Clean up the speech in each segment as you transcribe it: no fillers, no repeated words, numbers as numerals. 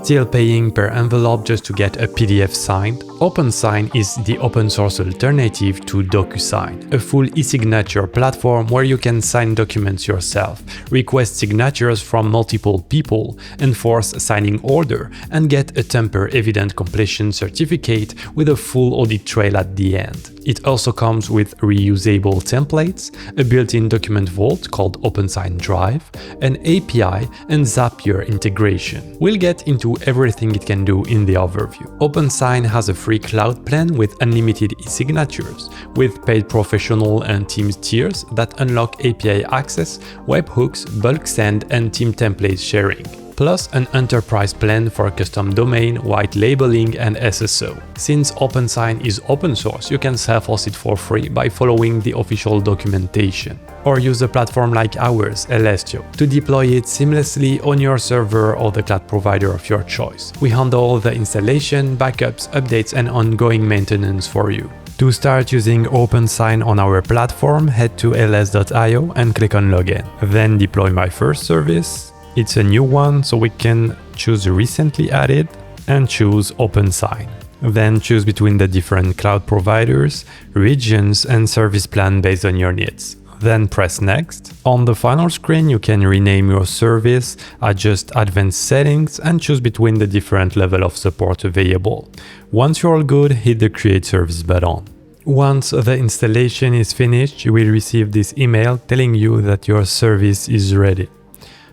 Still paying per envelope just to get a PDF signed? OpenSign is the open source alternative to DocuSign, a full e-signature platform where you can sign documents yourself, request signatures from multiple people, enforce signing order, and get a tamper evident completion certificate with a full audit trail at the end. It also comes with reusable templates, a built-in document vault called OpenSign Drive, an API, and Zapier integration. We'll get into everything it can do in the overview. OpenSign has a free cloud plan with unlimited e-signatures, with paid professional and Teams tiers that unlock API access, webhooks, bulk send, and team template sharing, plus an enterprise plan for custom domain, white labeling, and SSO. Since OpenSign is open source, you can self-host it for free by following the official documentation. Or use a platform like ours, Elestio, to deploy it seamlessly on your server or the cloud provider of your choice. We handle the installation, backups, updates, and ongoing maintenance for you. To start using OpenSign on our platform, head to ls.io and click on Login. Then deploy my first service. It's a new one, so we can choose recently added and choose OpenSign. Then choose between the different cloud providers, regions, and service plan based on your needs. Then press Next. On the final screen, you can rename your service, adjust advanced settings, and choose between the different level of support available. Once you're all good, hit the Create Service button. Once the installation is finished, you will receive this email telling you that your service is ready.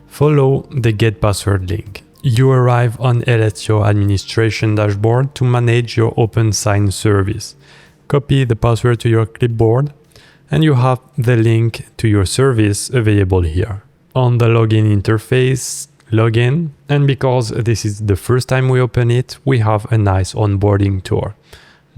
Follow the Get Password link. You arrive on Elestio administration dashboard to manage your OpenSign service. Copy the password to your clipboard, and you have the link to your service available here. On the login interface, log in, and because this is the first time we open it, we have a nice onboarding tour.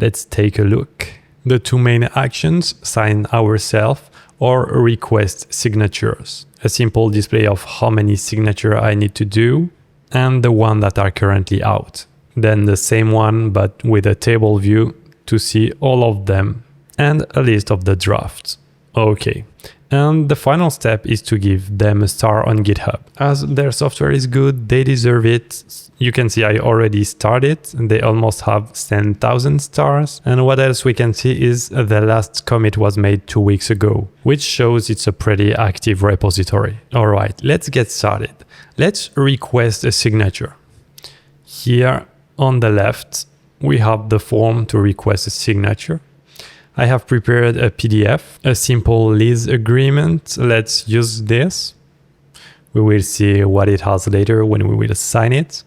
Let's take a look. The two main actions: sign ourselves or request signatures. A simple display of how many signatures I need to do, and the one that are currently out. Then the same one, but with a table view to see all of them, and a list of the drafts. Okay. And the final step is to give them a star on GitHub. As their software is good, they deserve it. You can see I already started, and they almost have 10,000 stars. And what else we can see is the last commit was made 2 weeks ago, which shows it's a pretty active repository. All right, let's get started. Let's request a signature. Here on the left, we have the form to request a signature. I have prepared a PDF, a simple lease agreement. Let's use this. We will see what it has later when we will sign it.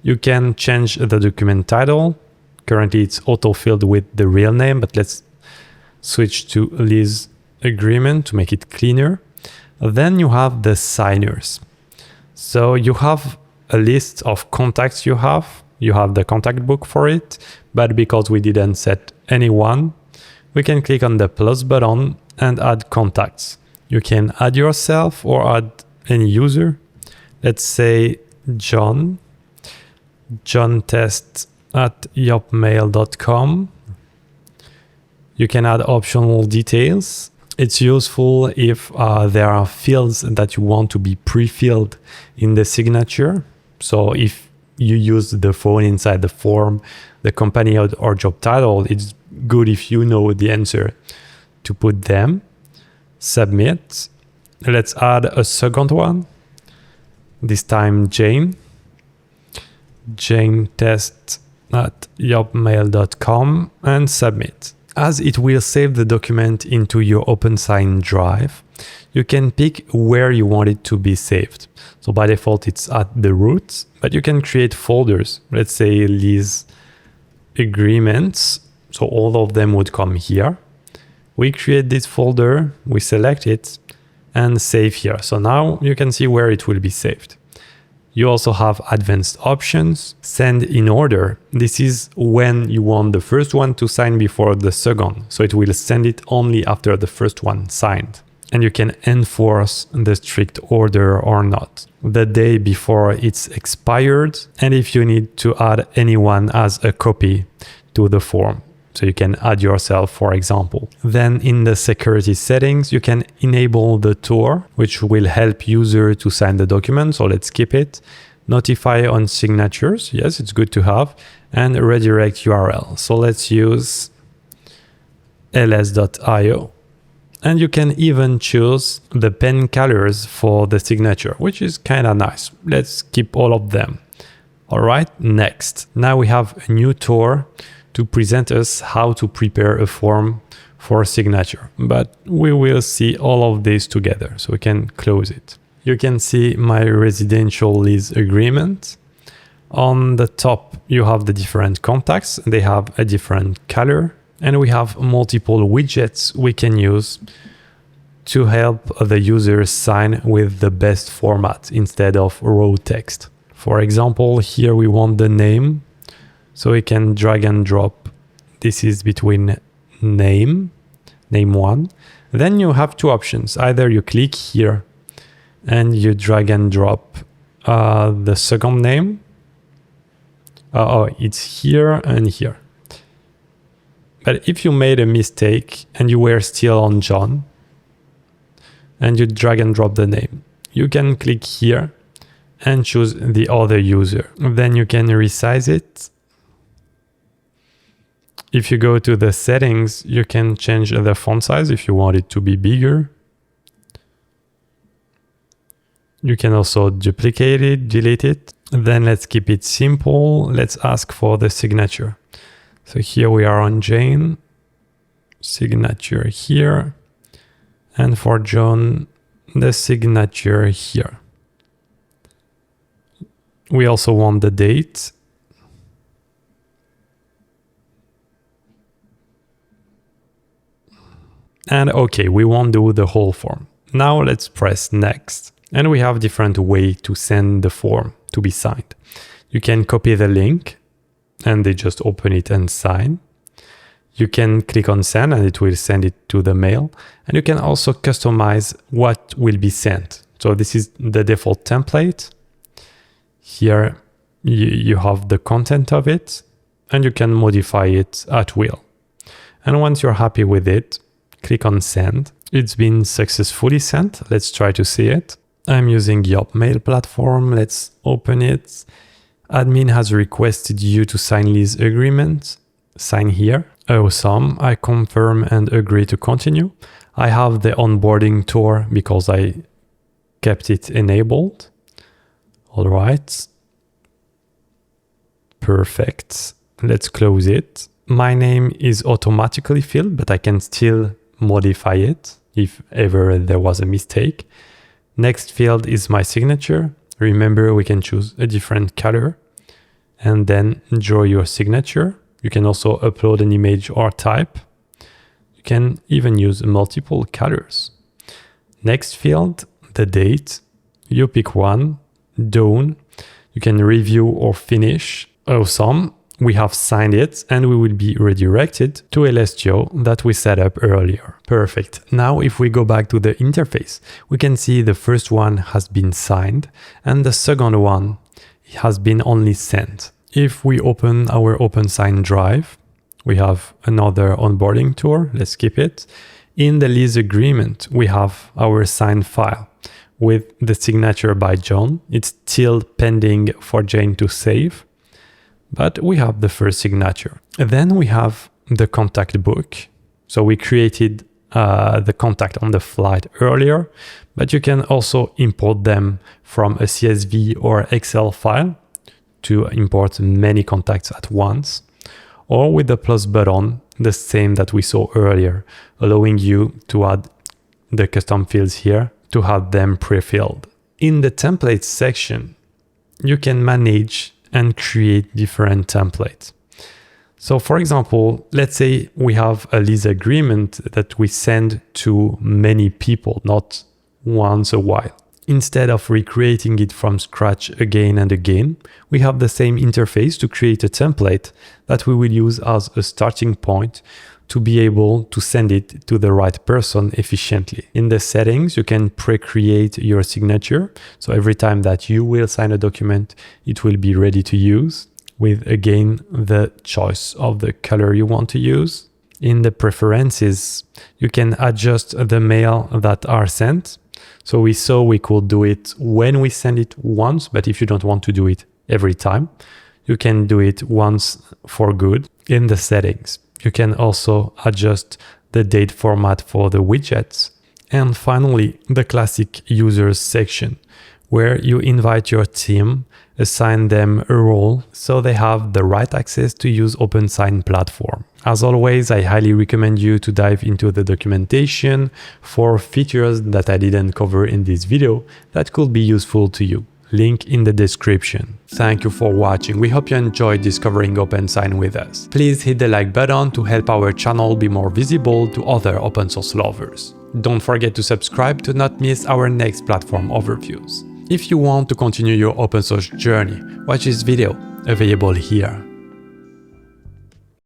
You can change the document title. Currently it's auto-filled with the real name, but let's switch to lease agreement to make it cleaner. Then you have the signers. So you have a list of contacts you have. You have the contact book for it, but because we didn't set anyone, we can click on the plus button and add contacts. You can add yourself or add any user. Let's say John test@yopmail.com. You can add optional details. It's useful if there are fields that you want to be pre-filled in the signature. So if you use the phone inside the form, the company or job title, it's good if you know the answer to put them. Submit. Let's add a second one. This time Jane test@yopmail.com, and submit. As it will save the document into your OpenSign drive, you can pick where you want it to be saved. So by default, it's at the root, but you can create folders. Let's say lease agreements. So all of them would come here. We create this folder, we select it, and save here. So now you can see where it will be saved. You also have advanced options. Send in order. This is when you want the first one to sign before the second. So it will send it only after the first one signed. And you can enforce the strict order or not, the day before it's expired, and if you need to add anyone as a copy to the form. So you can add yourself, for example. Then in the security settings, you can enable the tour, which will help user to sign the document. So let's skip it. notify on signatures. Yes, it's good to have. And redirect URL. So let's use ls.io. And you can even choose the pen colors for the signature, which is kind of nice. Let's keep all of them. All right, next. Now we have a new tour to present us how to prepare a form for signature, but we will see all of this together, so we can close it. You can see my residential lease agreement. On the top, you have the different contacts. They have a different color, and we have multiple widgets we can use to help the user sign with the best format instead of raw text. For example, here we want the name, so we can drag and drop. This is between name 1. Then you have two options. Either you click here and you drag and drop the second name. It's here and here. But if you made a mistake and you were still on John and you drag and drop the name, you can click here and choose the other user. Then you can resize it. If you go to the settings, you can change the font size if you want it to be bigger. You can also duplicate it, delete it. Then let's keep it simple. Let's ask for the signature. So here we are on Jane, signature here. And for John, the signature here. We also want the date. And okay, we won't do the whole form. Now let's press next. And we have different ways to send the form to be signed. You can copy the link and they just open it and sign. You can click on send and it will send it to the mail. And you can also customize what will be sent. So this is the default template. Here you have the content of it and you can modify it at will. And once you're happy with it, click on send. It's been successfully sent. Let's try to see it. I'm using your mail platform. Let's open it. Admin has requested you to sign lease agreement. Sign here. Awesome. I confirm and agree to continue. I have the onboarding tour because I kept it enabled. All right. Perfect. Let's close it. My name is automatically filled, but I can still modify it if ever there was a mistake. Next field is my signature. Remember, we can choose a different color and then draw your signature. You can also upload an image or type. You can even use multiple colors. Next field, the date. You pick one, done. You can review or finish. Awesome. We have signed it and we will be redirected to Elestio that we set up earlier. Perfect. Now, if we go back to the interface, we can see the first one has been signed and the second one has been only sent. If we open our OpenSign drive, we have another onboarding tour. Let's skip it. In the lease agreement, we have our signed file with the signature by John. It's still pending for Jane to save. But we have the first signature. Then we have the contact book. So we created the contact on the flight earlier, but you can also import them from a CSV or Excel file to import many contacts at once, or with the plus button, the same that we saw earlier, allowing you to add the custom fields here to have them pre-filled. In the templates section, you can manage and create different templates. So for example, let's say we have a lease agreement that we send to many people, not once a while. Instead of recreating it from scratch again and again, we have the same interface to create a template that we will use as a starting point to be able to send it to the right person efficiently. In the settings, you can pre-create your signature. So every time that you will sign a document, it will be ready to use with, again, the choice of the color you want to use. In the preferences, you can adjust the mail that are sent. So we saw we could do it when we send it once, but if you don't want to do it every time, you can do it once for good in the settings. You can also adjust the date format for the widgets. And finally, the classic users section, where you invite your team, assign them a role so they have the right access to use OpenSign platform. As always, I highly recommend you to dive into the documentation for features that I didn't cover in this video that could be useful to you. Link in the description. Thank you for watching. We hope you enjoyed discovering OpenSign with us. Please hit the like button to help our channel be more visible to other open source lovers. Don't forget to subscribe to not miss our next platform overviews. If you want to continue your open source journey, watch this video available here.